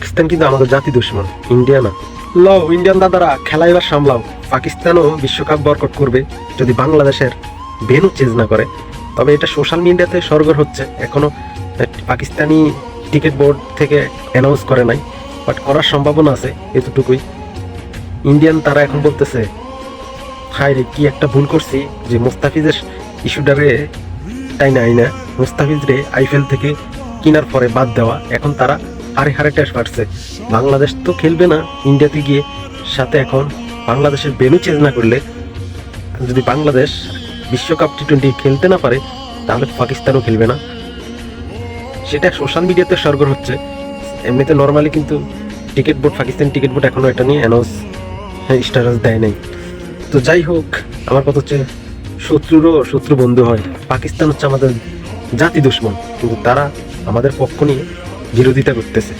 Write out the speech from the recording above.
পাকিস্তান কিন্তু আমাদের জাতি দুশ্মন, ইন্ডিয়া না। লও ইন্ডিয়ান দাদারা, খেলা এবার সামলাও। পাকিস্তানও বিশ্বকাপ বয়কট করবে যদি বাংলাদেশের ভেন্যু চেঞ্জ না করে। তবে এটা সোশ্যাল মিডিয়াতে সরগর হচ্ছে, এখনো পাকিস্তানি টিকিট বোর্ড থেকে অ্যানাউন্স করে নাই, বাট করার সম্ভাবনা আছে এতটুকুই। ইন্ডিয়ান তারা এখন বলতেছে, হায় রে কি একটা ভুল করছি যে মুস্তাফিজের ইস্যুটারে তাই না আইনা মুস্তাফিজ রে আইপিএল থেকে কিনার পরে বাদ দেওয়া। এখন তারা হারে টেস্ট পাচ্ছে, বাংলাদেশ তো খেলবে না ইন্ডিয়াতে গিয়ে। সাথে এখন বাংলাদেশের ভেন্যু চেঞ্জ না করলে, যদি বাংলাদেশ বিশ্বকাপ টি-20 খেলতে না পারে, তাহলে পাকিস্তানও খেলবে না। সেটা সোশ্যাল মিডিয়াতে সরগর হচ্ছে। এমনিতে নর্মালি কিন্তু ticket board, Pakistan ticket board এখনো এটা নিয়ে অ্যানাউন্স স্ট্যাটাস দেয় নাই। তো যাই হোক, আমার কথা হচ্ছে শত্রুরও শত্রু বন্ধু হয়। পাকিস্তান হচ্ছে আমাদের জাতি দুশ্মন, কিন্তু তারা আমাদের পক্ষ নিয়ে বিরোধিতা করতেছে।